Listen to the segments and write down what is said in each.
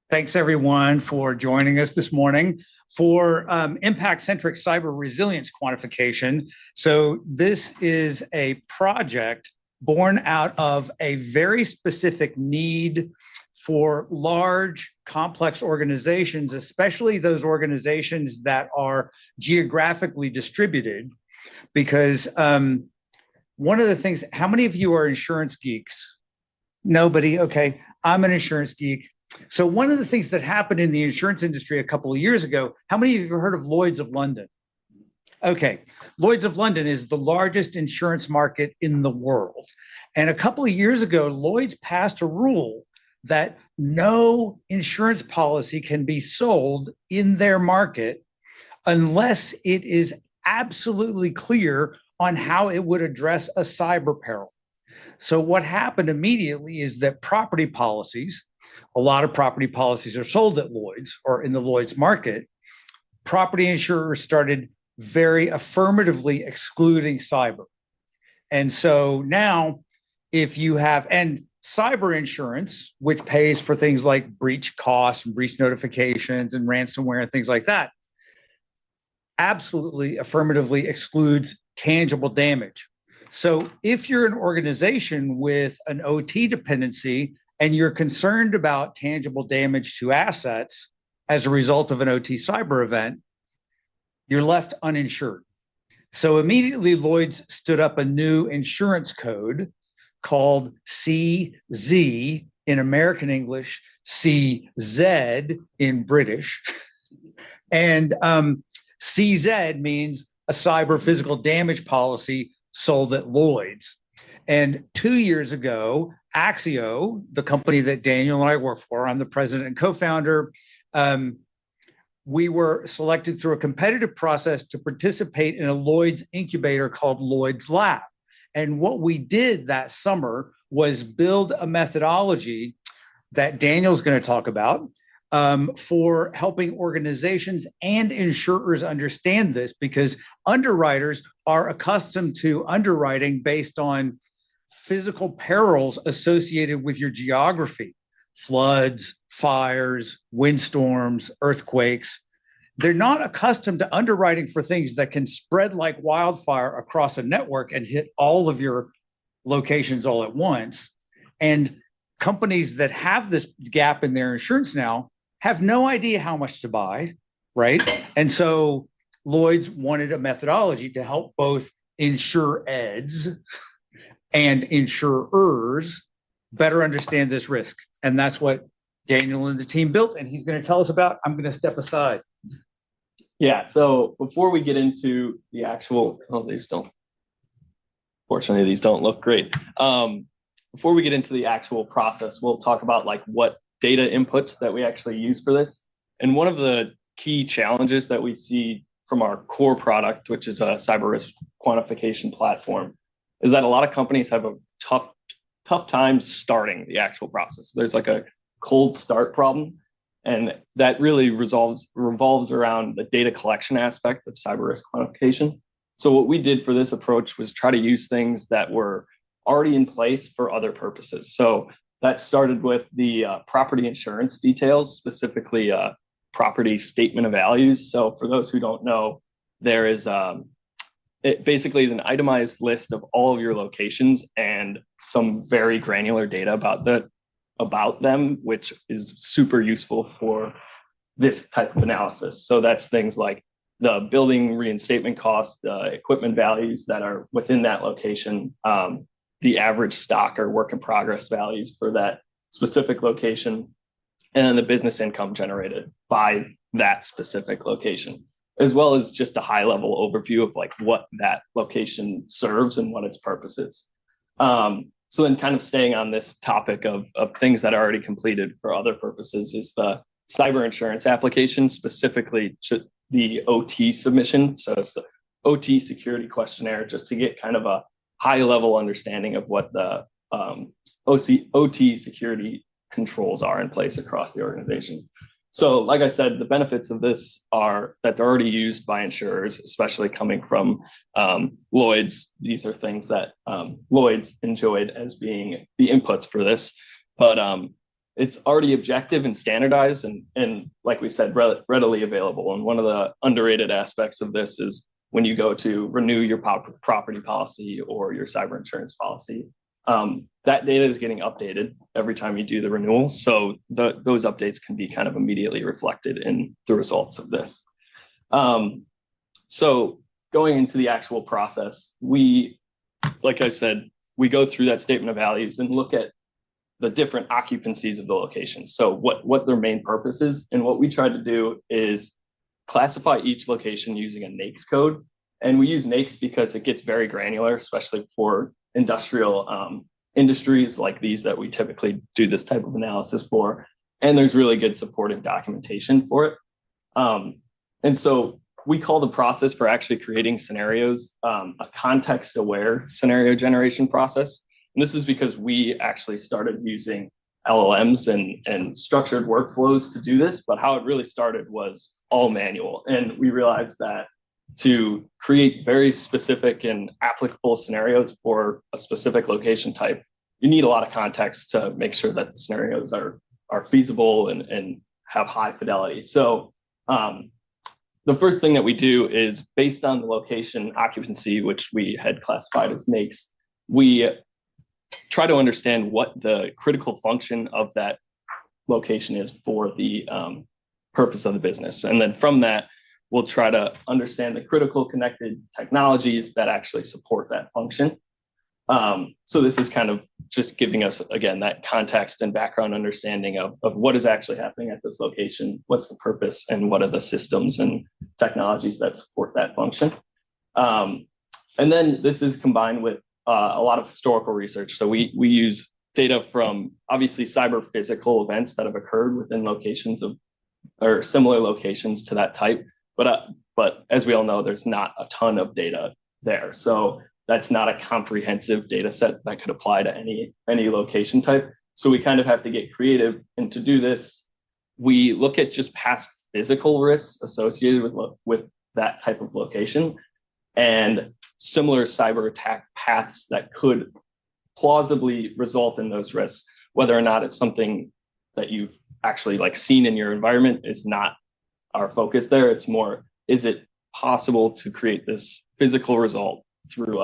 Thanks, everyone, for joining us this morning for Impact-Centric Cyber Resilience Quantification. So this is a project born out of a very specific need for large, complex organizations, especially those organizations that are geographically distributed, because one of the things, how many of you are insurance geeks? Nobody? Okay, I'm an insurance geek. So one of the things that happened in the insurance industry a couple of years ago, how many of you have heard of Lloyd's of London? Okay, Lloyd's of London is the largest insurance market in the world. And a couple of years ago, Lloyd's passed a rule that no insurance policy can be sold in their market unless it is absolutely clear on how it would address a cyber peril. So what happened immediately is that property policies, a lot of property policies are sold at Lloyd's or in the Lloyd's market. Property insurers started very affirmatively excluding cyber. And so now if you have, and cyber insurance, which pays for things like breach costs and breach notifications and ransomware and things like that, absolutely affirmatively excludes tangible damage. So if you're an organization with an OT dependency and you're concerned about tangible damage to assets as a result of an OT cyber event, you're left uninsured. So immediately Lloyd's stood up a new insurance code called CZ in American English, CZ in British. And CZ means a cyber physical damage policy sold at Lloyd's. And 2 years ago, Axio, the company that Daniel and I work for, I'm the president and co-founder, we were selected through a competitive process to participate in a Lloyd's incubator called Lloyd's Lab. And what we did that summer was build a methodology that Daniel's going to talk about for helping organizations and insurers understand this, because underwriters are accustomed to underwriting based on physical perils associated with your geography, floods, fires, windstorms, earthquakes. They're not accustomed to underwriting for things that can spread like wildfire across a network and hit all of your locations all at once. And companies that have this gap in their insurance now have no idea how much to buy, right? And so Lloyd's wanted a methodology to help both insureds and insurers better understand this risk. And that's what Daniel and the team built, and he's going to tell us about. I'm going to step aside. Yeah, so before we get into the actual, fortunately, these don't look great. Before we get into the actual process, we'll talk about like what data inputs that we actually use for this. And one of the key challenges that we see from our core product, which is a cyber risk quantification platform, is that a lot of companies have a tough time starting the actual process. There's like a cold start problem, and that really revolves around the data collection aspect of cyber risk quantification. So what we did for this approach was try to use things that were already in place for other purposes. So that started with the property insurance details, specifically property statement of values. So for those who don't know, there is it basically is an itemized list of all of your locations and some very granular data about them, which is super useful for this type of analysis. So that's things like the building reinstatement costs, the equipment values that are within that location, the average stock or work in progress values for that specific location, and the business income generated by that specific location, as well as just a high level overview of like what that location serves and what its purpose is. So then kind of staying on this topic of things that are already completed for other purposes is the cyber insurance application, specifically the OT submission. So it's the OT security questionnaire, just to get kind of a high level understanding of what the OT security controls are in place across the organization. So like I said, the benefits of this are that's already used by insurers, especially coming from Lloyd's. These are things that Lloyd's enjoyed as being the inputs for this. But it's already objective and standardized and like we said, readily available. And one of the underrated aspects of this is when you go to renew your property policy or your cyber insurance policy, that data is getting updated every time you do the renewal. So those updates can be kind of immediately reflected in the results of this. So going into the actual process, like I said, we go through that statement of values and look at the different occupancies of the location. So what their main purpose is. And what we try to do is classify each location using a NAICS code. And we use NAICS because it gets very granular, especially for industrial industries like these that we typically do this type of analysis for. And there's really good supporting documentation for it. And so we call the process for actually creating scenarios a context-aware scenario generation process. And this is because we actually started using LLMs and structured workflows to do this, but how it really started was all manual. And we realized that to create very specific and applicable scenarios for a specific location type, you need a lot of context to make sure that the scenarios are feasible and have high fidelity. So the first thing that we do is based on the location occupancy, which we had classified as NAICS, we try to understand what the critical function of that location is for the purpose of the business. And then from that, we'll try to understand the critical connected technologies that actually support that function. So this is kind of just giving us, again, that context and background understanding of what is actually happening at this location, what's the purpose, and what are the systems and technologies that support that function. And then this is combined with a lot of historical research. So we use data from obviously cyber physical events that have occurred within locations or similar locations to that type. But as we all know, there's not a ton of data there. So that's not a comprehensive data set that could apply to any location type. So we kind of have to get creative. And to do this, we look at just past physical risks associated with that type of location and similar cyber attack paths that could plausibly result in those risks. Whether or not it's something that you've actually seen in your environment is not our focus there. It's more, is it possible to create this physical result through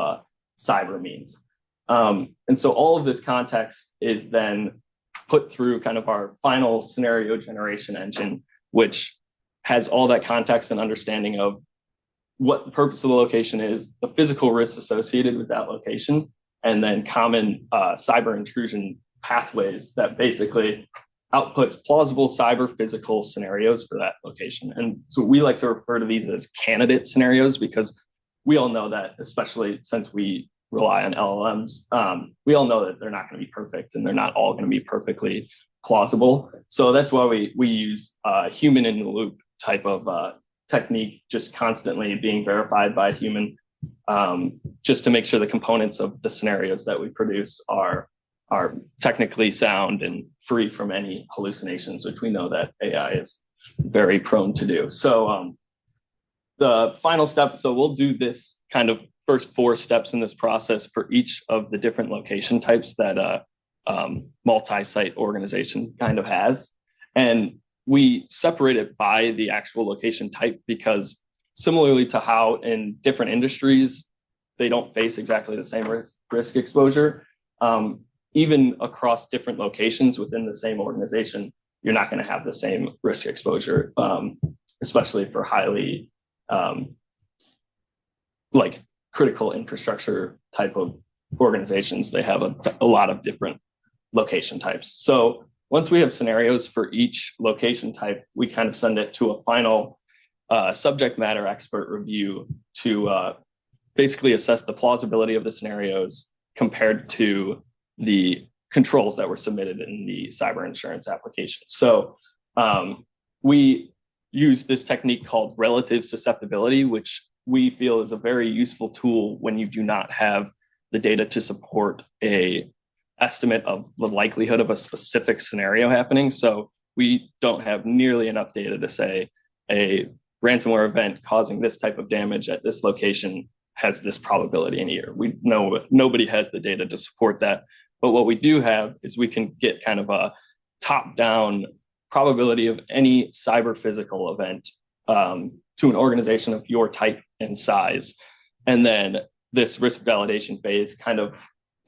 cyber means? And so all of this context is then put through kind of our final scenario generation engine, which has all that context and understanding of what the purpose of the location is, the physical risks associated with that location, and then common cyber intrusion pathways that basically outputs plausible cyber physical scenarios for that location. And so we like to refer to these as candidate scenarios because we all know that, especially since we rely on LLMs, we all know that they're not going to be perfect and they're not all going to be perfectly plausible. So that's why we use human in the loop type of technique, just constantly being verified by a human, just to make sure the components of the scenarios that we produce are technically sound and free from any hallucinations, which we know that AI is very prone to do. So the final step, so we'll do this kind of first 4 steps in this process for each of the different location types that multi-site organization kind of has. And we separate it by the actual location type because similarly to how in different industries, they don't face exactly the same risk exposure, even across different locations within the same organization, you're not going to have the same risk exposure, especially for highly critical infrastructure type of organizations. They have a lot of different location types. So once we have scenarios for each location type, we kind of send it to a final subject matter expert review to basically assess the plausibility of the scenarios compared to the controls that were submitted in the cyber insurance application. So we use this technique called relative susceptibility, which we feel is a very useful tool when you do not have the data to support a estimate of the likelihood of a specific scenario happening. So we don't have nearly enough data to say a ransomware event causing this type of damage at this location has this probability in a year. We know nobody has the data to support that. But what we do have is we can get kind of a top-down probability of any cyber physical event to an organization of your type and size. And then this risk validation phase kind of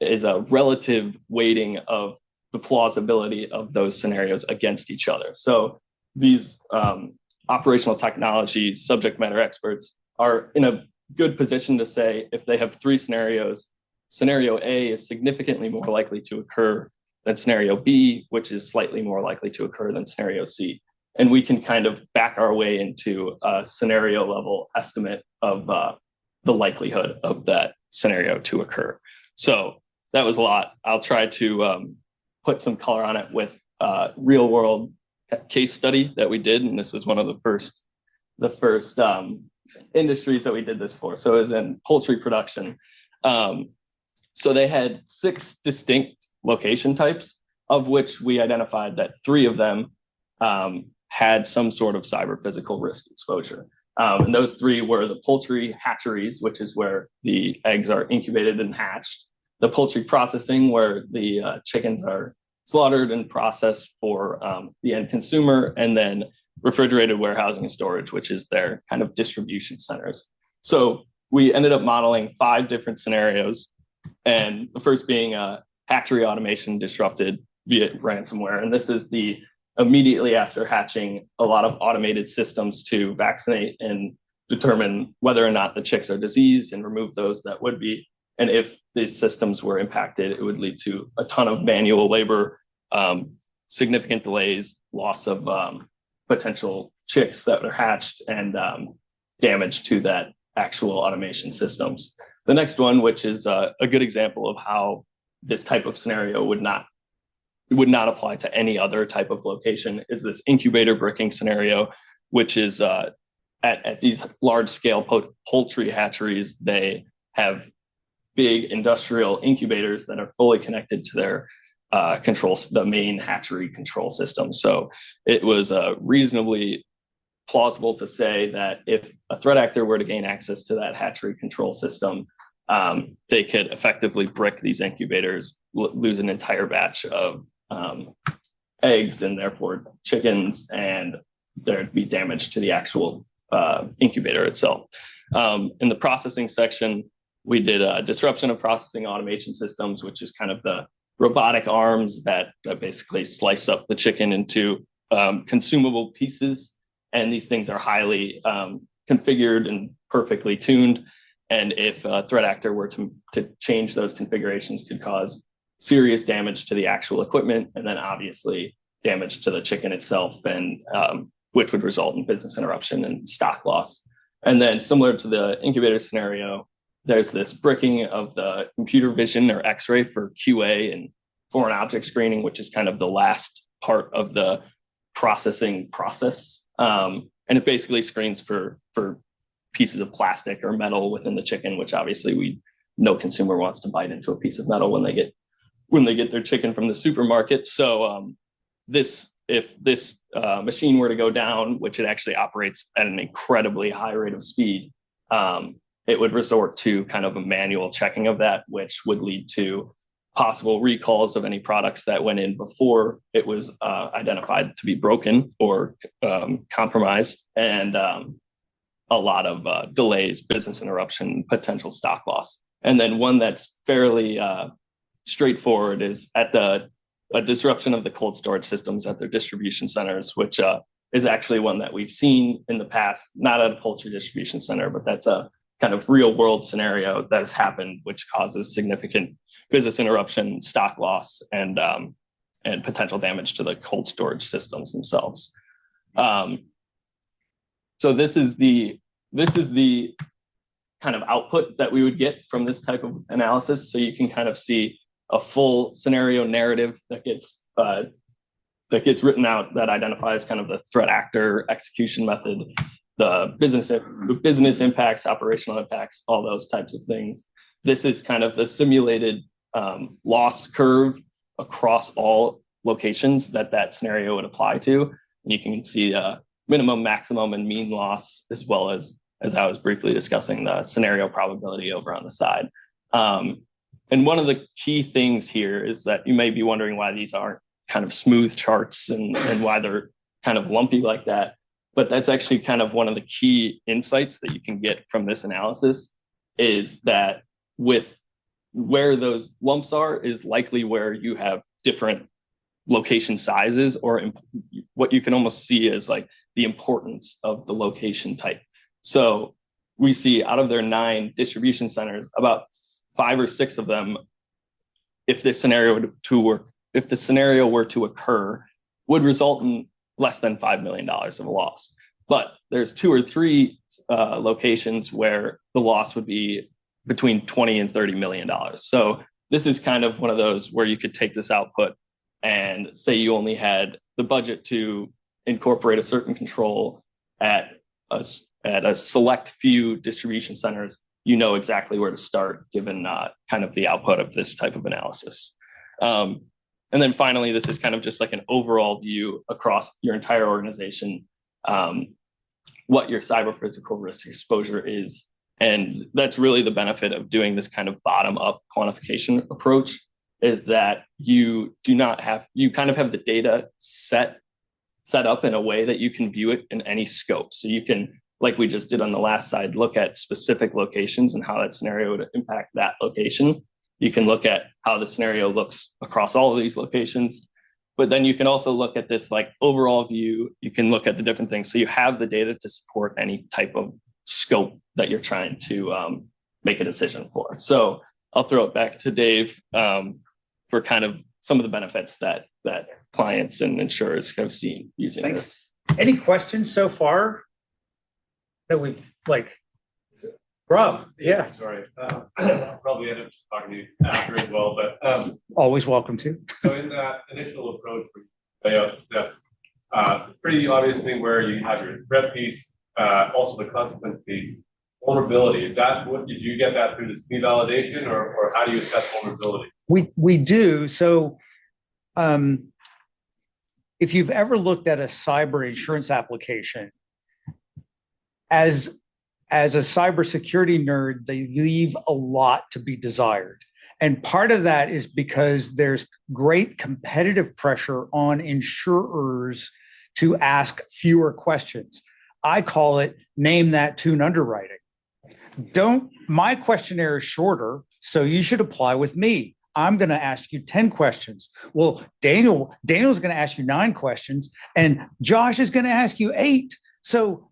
is a relative weighting of the plausibility of those scenarios against each other. So these operational technology subject matter experts are in a good position to say if they have three scenarios, scenario A is significantly more likely to occur than scenario B, which is slightly more likely to occur than scenario C. And we can kind of back our way into a scenario level estimate of the likelihood of that scenario to occur. So that was a lot. I'll try to put some color on it with real world case study that we did. And this was one of the first industries that we did this for. So it was in poultry production. So they had 6 distinct location types, of which we identified that 3 of them had some sort of cyber physical risk exposure. And those 3 were the poultry hatcheries, which is where the eggs are incubated and hatched, the poultry processing, where the chickens are slaughtered and processed for the end consumer, and then refrigerated warehousing and storage, which is their kind of distribution centers. So we ended up modeling 5 different scenarios, and the first being hatchery automation disrupted via ransomware. And this is the immediately after hatching a lot of automated systems to vaccinate and determine whether or not the chicks are diseased and remove those that would be. And if these systems were impacted, it would lead to a ton of manual labor, significant delays, loss of potential chicks that are hatched, and damage to that actual automation systems. The next one, which is a good example of how this type of scenario would not apply to any other type of location, is this incubator bricking scenario, which is at these large scale poultry hatcheries, they have big industrial incubators that are fully connected to their controls, the main hatchery control system. So it was reasonably plausible to say that if a threat actor were to gain access to that hatchery control system, they could effectively brick these incubators, lose an entire batch of eggs and therefore chickens, and there'd be damage to the actual incubator itself. In the processing section, we did a disruption of processing automation systems, which is kind of the robotic arms that basically slice up the chicken into consumable pieces. And these things are highly configured and perfectly tuned. And if a threat actor were to change those configurations, could cause serious damage to the actual equipment, and then obviously damage to the chicken itself, and which would result in business interruption and stock loss. And then similar to the incubator scenario, there's this bricking of the computer vision or X-ray for QA and foreign object screening, which is kind of the last part of the processing process. And it basically screens for pieces of plastic or metal within the chicken, which obviously no consumer wants to bite into a piece of metal when they get their chicken from the supermarket. So if this machine were to go down, which it actually operates at an incredibly high rate of speed, it would resort to kind of a manual checking of that, which would lead to possible recalls of any products that went in before it was identified to be broken or compromised, and a lot of delays, business interruption, potential stock loss. And then one that's fairly straightforward is at a disruption of the cold storage systems at their distribution centers, which is actually one that we've seen in the past, not at a poultry distribution center, but that's a kind of real world scenario that has happened, which causes significant business interruption, stock loss, and potential damage to the cold storage systems themselves. So this is the kind of output that we would get from this type of analysis. So you can kind of see a full scenario narrative that gets written out, that identifies kind of the threat actor, execution method, the business impacts, operational impacts, all those types of things. This is kind of the simulated loss curve across all locations that scenario would apply to. And you can see minimum, maximum, and mean loss, as well as I was briefly discussing, the scenario probability over on the side. And one of the key things here is that you may be wondering why these aren't kind of smooth charts and why they're kind of lumpy like that. But that's actually kind of one of the key insights that you can get from this analysis, is that with where those lumps are is likely where you have different location sizes, or what you can almost see as like the importance of the location type. So we see out of their 9 distribution centers, about 5 or 6 of them, if the scenario were to occur, would result in less than $5 million of a loss. But there's 2 or 3 locations where the loss would be between $20 and $30 million. So this is kind of one of those where you could take this output and say you only had the budget to incorporate a certain control at a select few distribution centers. You know exactly where to start given kind of the output of this type of analysis. And then finally, this is kind of just like an overall view across your entire organization, what your cyber physical risk exposure is. And that's really the benefit of doing this kind of bottom-up quantification approach, is that you kind of have the data set up in a way that you can view it in any scope. So you can, like we just did on the last slide, look at specific locations and how that scenario would impact that location. You can look at how the scenario looks across all of these locations, but then you can also look at this like overall view. You can look at the different things. So you have the data to support any type of scope that you're trying to make a decision for. So I'll throw it back to Dave for kind of some of the benefits that clients and insurers have seen using this. Any questions so far that we've Rob? Yeah. Sorry. I'll probably end up just talking to you after as well, but Always welcome to. So in that initial approach, we lay out the step, pretty obviously where you have your threat piece, also the consequence piece. Vulnerability, did you get that through the SME validation, or how do you assess vulnerability? We do. So if you've ever looked at a cyber insurance application, as a cybersecurity nerd, they leave a lot to be desired. And part of that is because there's great competitive pressure on insurers to ask fewer questions. I call it name that tune underwriting. My questionnaire is shorter, so you should apply with me. I'm going to ask you 10 questions. Well, Daniel's going to ask you 9 questions, and Josh is going to ask you 8. So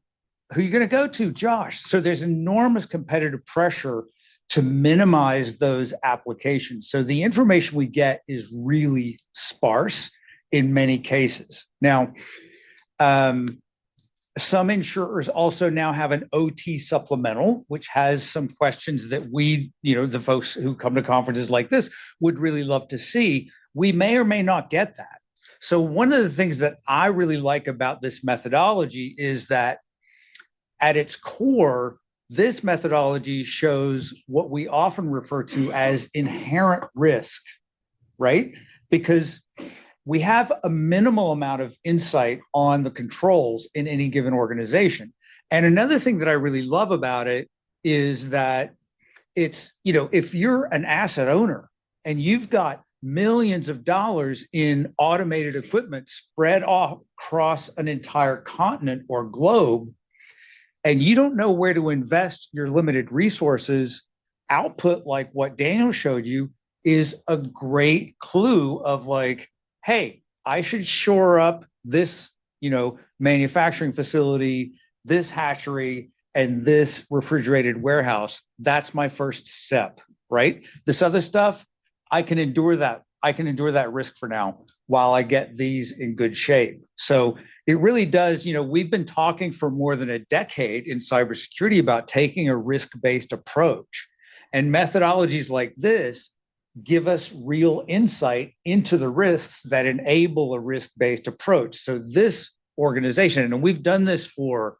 who are you going to go to? Josh. So there's enormous competitive pressure to minimize those applications. So the information we get is really sparse in many cases. Now, some insurers also now have an OT supplemental, which has some questions that we, the folks who come to conferences like this would really love to see. We may or may not get that. So one of the things that I really like about this methodology is that at its core, this methodology shows what we often refer to as inherent risk, right? Because we have a minimal amount of insight on the controls in any given organization. And another thing that I really love about it is that it's, if you're an asset owner and you've got millions of dollars in automated equipment spread across an entire continent or globe, and you don't know where to invest your limited resources, output like what Daniel showed you is a great clue of like, hey, I should shore up this, manufacturing facility, this hatchery, and this refrigerated warehouse. That's my first step, right? This other stuff, I can endure that. I can endure that risk for now while I get these in good shape. So it really does, we've been talking for more than a decade in cybersecurity about taking a risk-based approach. And methodologies like this give us real insight into the risks that enable a risk-based approach. So this organization, and we've done this for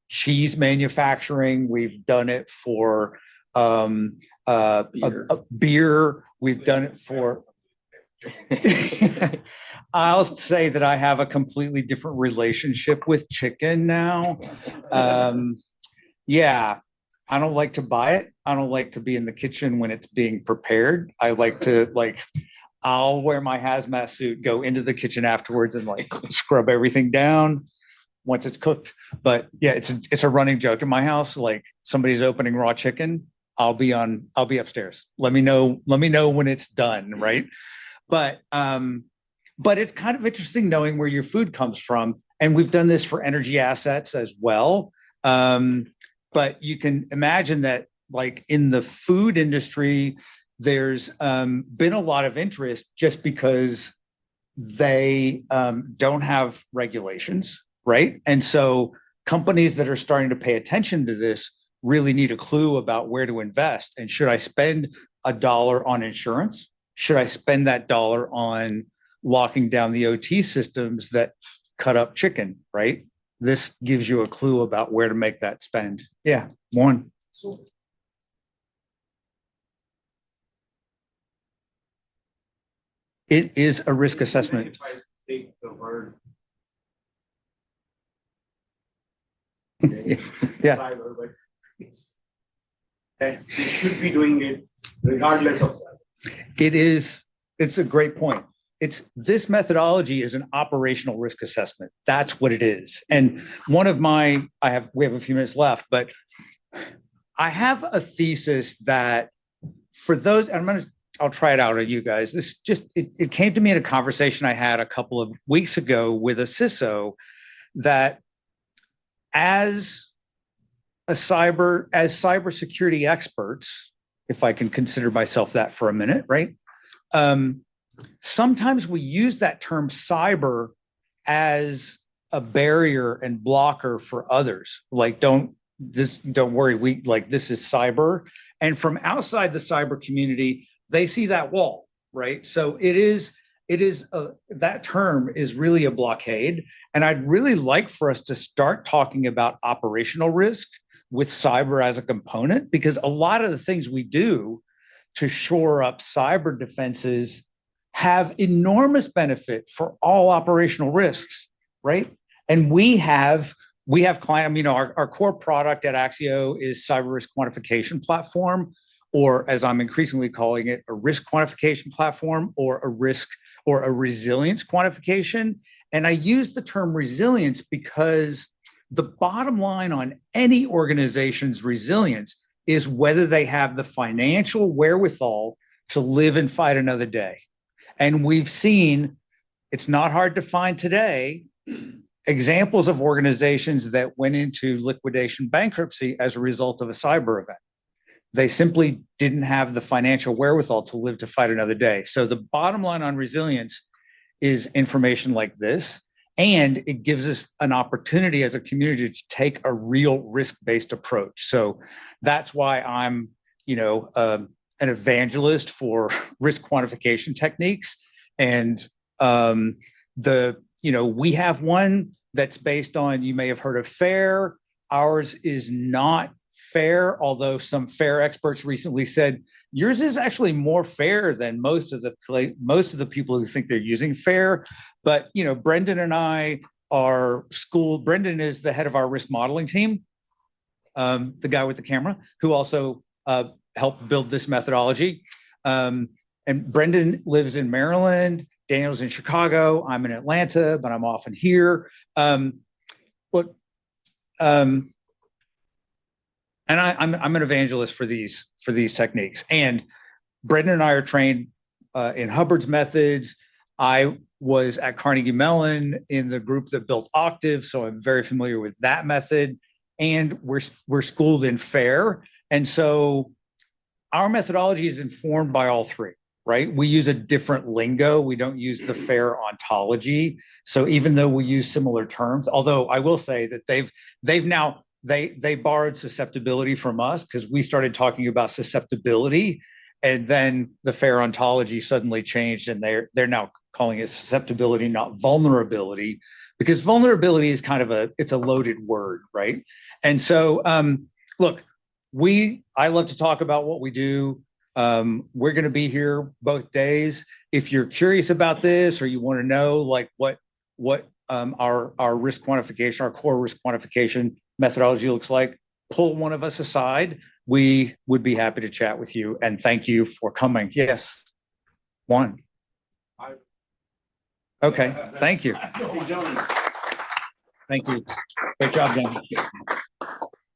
cheese manufacturing, we've done it for beer, we've done it for... I'll say that I have a completely different relationship with chicken now. Yeah. I don't like to buy it. I don't like to be in the kitchen when it's being prepared. I like to I'll wear my hazmat suit, go into the kitchen afterwards and like scrub everything down once it's cooked. But yeah, it's a running joke in my house. Like somebody's opening raw chicken, I'll be upstairs. Let me know when it's done, right? But it's kind of interesting knowing where your food comes from. And we've done this for energy assets as well. But you can imagine that like in the food industry, there's been a lot of interest just because they don't have regulations, right? And so companies that are starting to pay attention to this really need a clue about where to invest. And should I spend $1 on insurance? Should I spend that dollar on locking down the OT systems that cut up chicken, right? This gives you a clue about where to make that spend. Yeah, one. It is a risk assessment. If I take the word Yeah. cyber, but it's that we should be doing it regardless of cyber. It's a great point. This methodology is an operational risk assessment. That's what it is. And we have a few minutes left, but I have a thesis that for those, and I'll try it out on you guys. It came to me in a conversation I had a couple of weeks ago with a CISO that as cybersecurity experts, if I can consider myself that for a minute, right? Sometimes we use that term cyber as a barrier and blocker for others. Like, don't worry, this is cyber. And from outside the cyber community, they see that wall, right? So that term is really a blockade. And I'd really like for us to start talking about operational risk with cyber as a component, because a lot of the things we do to shore up cyber defenses have enormous benefit for all operational risks, right? And we have client, our core product at Axio is cyber risk quantification platform, or as I'm increasingly calling it, a risk quantification platform, or a resilience quantification. And I use the term resilience because the bottom line on any organization's resilience is whether they have the financial wherewithal to live and fight another day. And we've seen, it's not hard to find today, examples of organizations that went into liquidation bankruptcy as a result of a cyber event. They simply didn't have the financial wherewithal to live to fight another day. So the bottom line on resilience is information like this, and it gives us an opportunity as a community to take a real risk-based approach. So that's why I'm, an evangelist for risk quantification techniques. And we have one that's based on, you may have heard of FAIR. Ours is not FAIR, although some FAIR experts recently said yours is actually more fair than most of the people who think they're using FAIR. But Brendan and I Brendan is the head of our risk modeling team, the guy with the camera, who also helped build this methodology. And Brendan lives in Maryland. Daniel's in Chicago. I'm in Atlanta, but I'm often here. And I'm an evangelist for these techniques. And Brendan and I are trained in Hubbard's methods. I was at Carnegie Mellon in the group that built Octave, so I'm very familiar with that method. And we're schooled in FAIR, and so our methodology is informed by all three. Right? We use a different lingo. We don't use the FAIR ontology. So even though we use similar terms, although I will say that they borrowed susceptibility from us, because we started talking about susceptibility, and then the FAIR ontology suddenly changed, and they're now calling it susceptibility, not vulnerability, because vulnerability is kind of it's a loaded word, right? And so, look, I love to talk about what we do. We're going to be here both days. If you're curious about this, or you want to know like what our risk quantification, our core risk quantification methodology looks like, pull one of us aside. We would be happy to chat with you. And thank you for coming. Yes, Juan. Okay, thank you. Thank you. Great job, Dan.